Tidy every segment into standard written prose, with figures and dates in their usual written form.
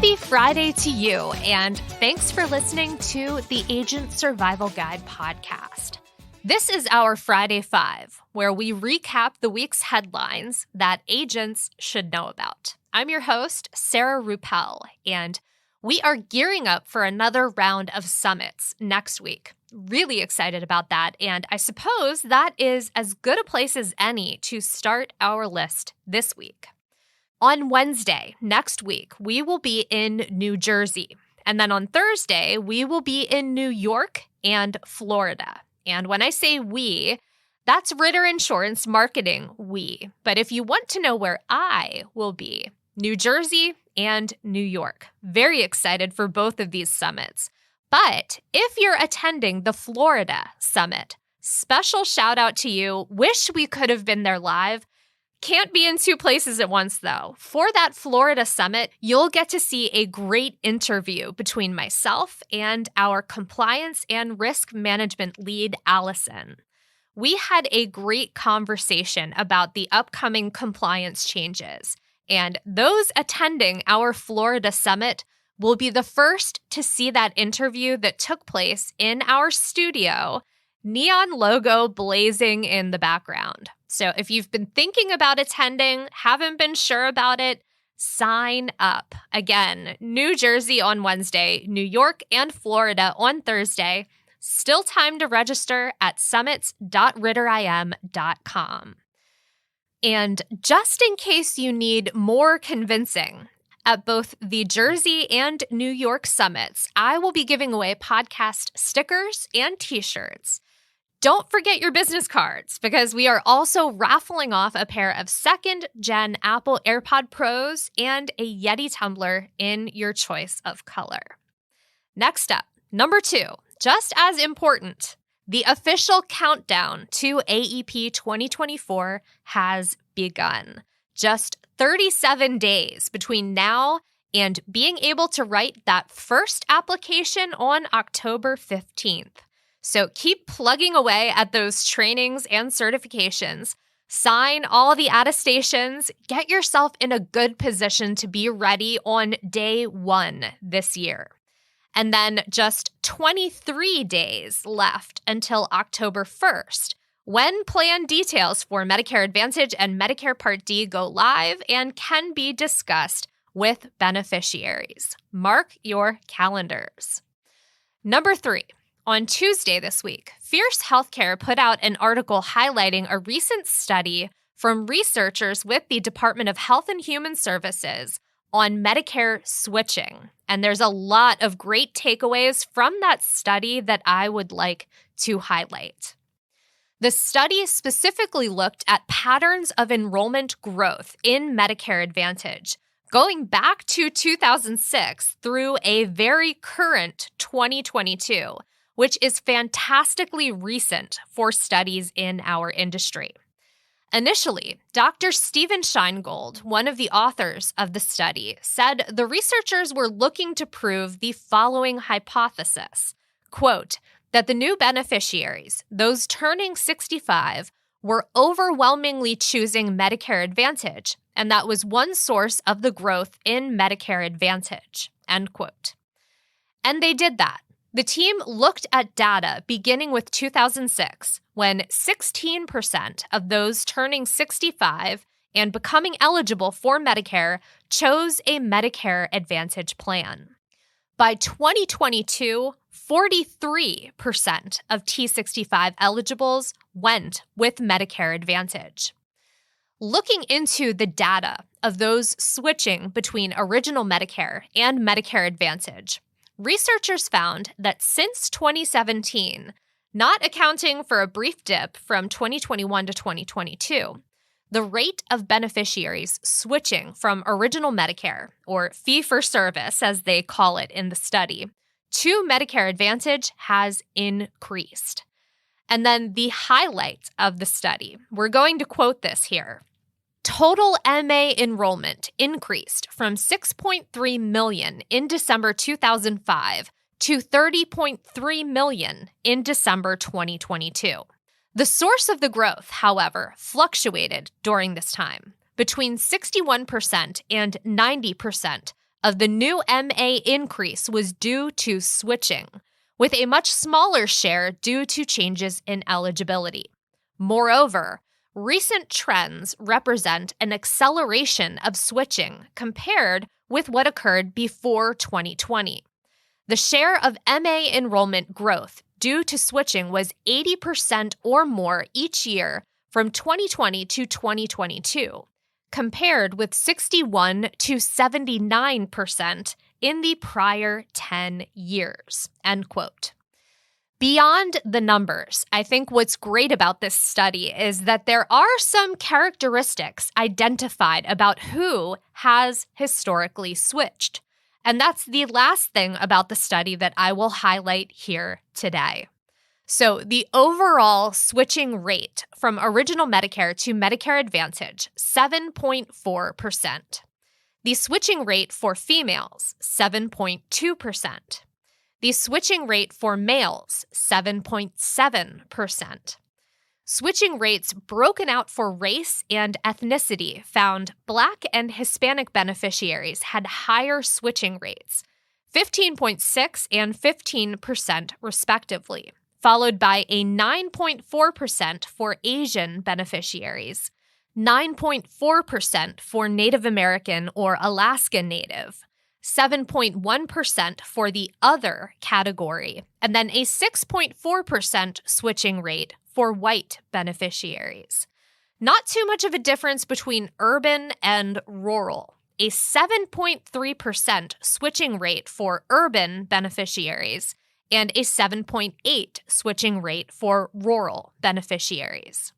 Happy Friday to you, and thanks for listening to the Agent Survival Guide podcast. This is our Friday 5, where we recap the week's headlines that agents should know about. I'm your host, Sarah Ruppel, and we are gearing up for another round of summits next week. Really excited about that, and I suppose that is as good a place as any to start our list this week. On Wednesday, next week, we will be in New Jersey. And then on Thursday, we will be in New York and Florida. And when I say we, that's Ritter Insurance Marketing we. But if you want to know where I will be, New Jersey and New York. Very excited for both of these summits. But if you're attending the Florida Summit, special shout out to you. Wish we could have been there live. Can't be in two places at once, though. For that Florida Summit, you'll get to see a great interview between myself and our compliance and risk management lead, Allison. We had a great conversation about the upcoming compliance changes, and those attending our Florida Summit will be the first to see that interview that took place in our studio, neon logo blazing in the background. So if you've been thinking about attending, haven't been sure about it, sign up. Again, New Jersey on Wednesday, New York and Florida on Thursday. Still time to register at summits.ritterim.com. And just in case you need more convincing, at both the Jersey and New York summits, I will be giving away podcast stickers and t-shirts. Don't forget your business cards, because we are also raffling off a pair of second-gen Apple AirPod Pros and a Yeti tumbler in your choice of color. Next up, number 2, just as important, the official countdown to AEP 2024 has begun. Just 37 days between now and being able to write that first application on October 15th. So keep plugging away at those trainings and certifications. Sign all the attestations. Get yourself in a good position to be ready on day 1 this year. And then just 23 days left until October 1st, when plan details for Medicare Advantage and Medicare Part D go live and can be discussed with beneficiaries. Mark your calendars. Number 3. On Tuesday this week, Fierce Healthcare put out an article highlighting a recent study from researchers with the Department of Health and Human Services on Medicare switching. And there's a lot of great takeaways from that study that I would like to highlight. The study specifically looked at patterns of enrollment growth in Medicare Advantage, going back to 2006 through a very current 2022, which is fantastically recent for studies in our industry. Initially, Dr. Stephen Scheingold, one of the authors of the study, said the researchers were looking to prove the following hypothesis, quote, that the new beneficiaries, those turning 65, were overwhelmingly choosing Medicare Advantage, and that was one source of the growth in Medicare Advantage, end quote. And they did that. The team looked at data beginning with 2006, when 16% of those turning 65 and becoming eligible for Medicare chose a Medicare Advantage plan. By 2022, 43% of T65 eligibles went with Medicare Advantage. Looking into the data of those switching between original Medicare and Medicare Advantage, researchers found that since 2017, not accounting for a brief dip from 2021 to 2022, the rate of beneficiaries switching from original Medicare, or fee-for-service as they call it in the study, to Medicare Advantage has increased. And then the highlight of the study, we're going to quote this here. Total MA enrollment increased from 6.3 million in December 2005 to 30.3 million in December 2022. The source of the growth, however, fluctuated during this time. Between 61% and 90% of the new MA increase was due to switching, with a much smaller share due to changes in eligibility. Moreover, recent trends represent an acceleration of switching compared with what occurred before 2020. The share of MA enrollment growth due to switching was 80% or more each year from 2020 to 2022, compared with 61 to 79% in the prior 10 years, end quote. Beyond the numbers, I think what's great about this study is that there are some characteristics identified about who has historically switched. And that's the last thing about the study that I will highlight here today. So the overall switching rate from original Medicare to Medicare Advantage, 7.4%. The switching rate for females, 7.2%. The switching rate for males, 7.7%. Switching rates broken out for race and ethnicity found Black and Hispanic beneficiaries had higher switching rates, 15.6% and 15% respectively, followed by a 9.4% for Asian beneficiaries, 9.4% for Native American or Alaska Native, 7.1% for the other category, and then a 6.4% switching rate for white beneficiaries. Not too much of a difference between urban and rural. A 7.3% switching rate for urban beneficiaries and a 7.8% switching rate for rural beneficiaries.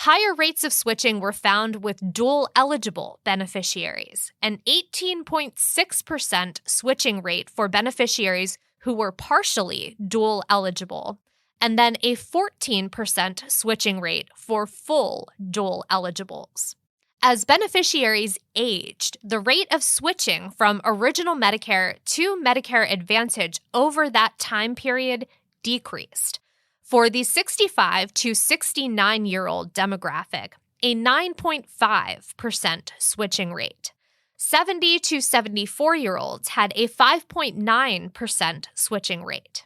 Higher rates of switching were found with dual-eligible beneficiaries, an 18.6% switching rate for beneficiaries who were partially dual-eligible, and then a 14% switching rate for full dual-eligibles. As beneficiaries aged, the rate of switching from original Medicare to Medicare Advantage over that time period decreased. For the 65 to 69-year-old demographic, a 9.5% switching rate. 70 to 74-year-olds had a 5.9% switching rate.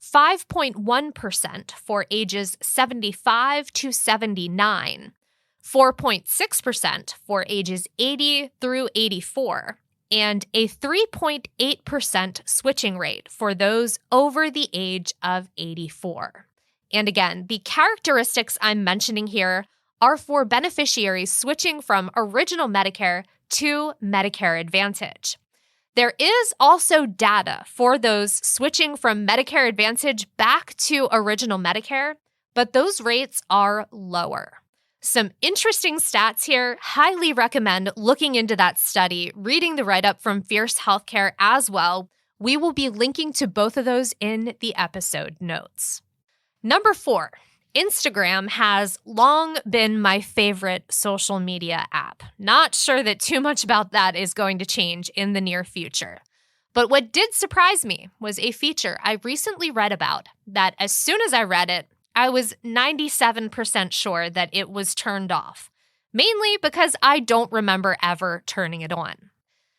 5.1% for ages 75 to 79. 4.6% for ages 80 through 84, and a 3.8% switching rate for those over the age of 84. And again, the characteristics I'm mentioning here are for beneficiaries switching from original Medicare to Medicare Advantage. There is also data for those switching from Medicare Advantage back to original Medicare, but those rates are lower. Some interesting stats here. Highly recommend looking into that study, reading the write-up from Fierce Healthcare as well. We will be linking to both of those in the episode notes. Number 4, Instagram has long been my favorite social media app. Not sure that too much about that is going to change in the near future. But what did surprise me was a feature I recently read about that as soon as I read it, I was 97% sure that it was turned off, mainly because I don't remember ever turning it on.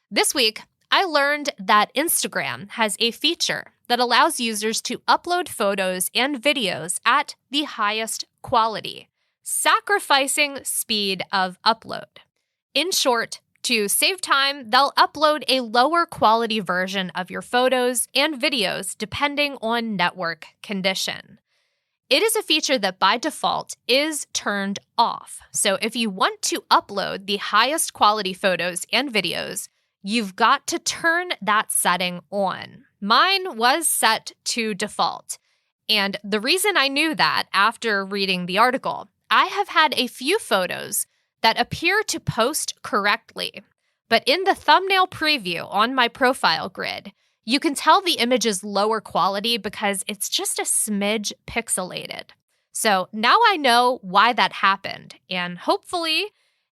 This week, I learned that Instagram has a feature that allows users to upload photos and videos at the highest quality, sacrificing speed of upload. In short, to save time, they'll upload a lower quality version of your photos and videos depending on network condition. It is a feature that by default is turned off. So if you want to upload the highest quality photos and videos, you've got to turn that setting on. Mine was set to default. And the reason I knew that after reading the article, I have had a few photos that appear to post correctly. But in the thumbnail preview on my profile grid, you can tell the image is lower quality because it's just a smidge pixelated. So now I know why that happened, and hopefully,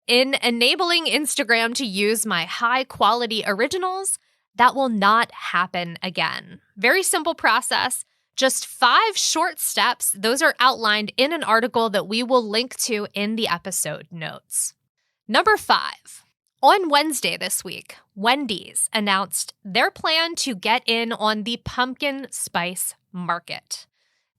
in enabling Instagram to use my high-quality originals, that will not happen again. Very simple process, just 5 short steps. Those are outlined in an article that we will link to in the episode notes. Number 5. On Wednesday this week, Wendy's announced their plan to get in on the pumpkin spice market.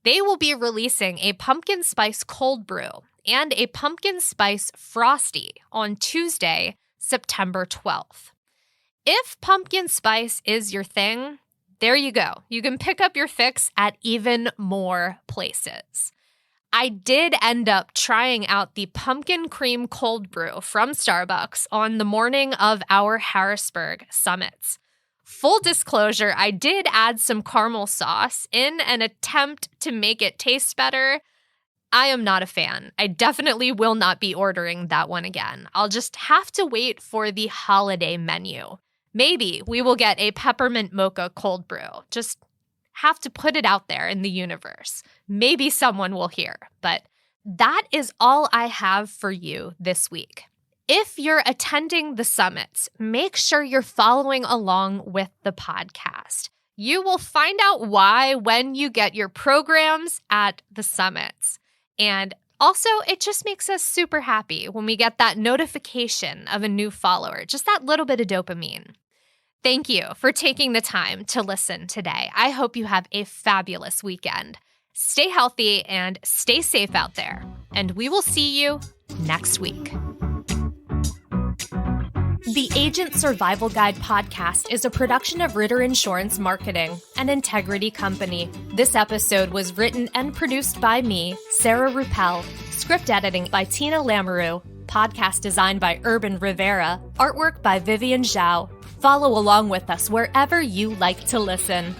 They will be releasing a pumpkin spice cold brew and a pumpkin spice frosty on Tuesday, September 12th. If pumpkin spice is your thing, there you go. You can pick up your fix at even more places. I did end up trying out the pumpkin cream cold brew from Starbucks on the morning of our Harrisburg Summits. Full disclosure, I did add some caramel sauce in an attempt to make it taste better. I am not a fan. I definitely will not be ordering that one again. I'll just have to wait for the holiday menu. Maybe we will get a peppermint mocha cold brew. Just have to put it out there in the universe. Maybe someone will hear, but that is all I have for you this week. If you're attending the summits, make sure you're following along with the podcast. You will find out why when you get your programs at the summits. And also, it just makes us super happy when we get that notification of a new follower, just that little bit of dopamine. Thank you for taking the time to listen today. I hope you have a fabulous weekend. Stay healthy and stay safe out there. And we will see you next week. The Agent Survival Guide podcast is a production of Ritter Insurance Marketing, an integrity company. This episode was written and produced by me, Sarah Ruppel, script editing by Tina Lamoureux, podcast design by Urban Rivera, artwork by Vivian Zhao. Follow along with us wherever you like to listen.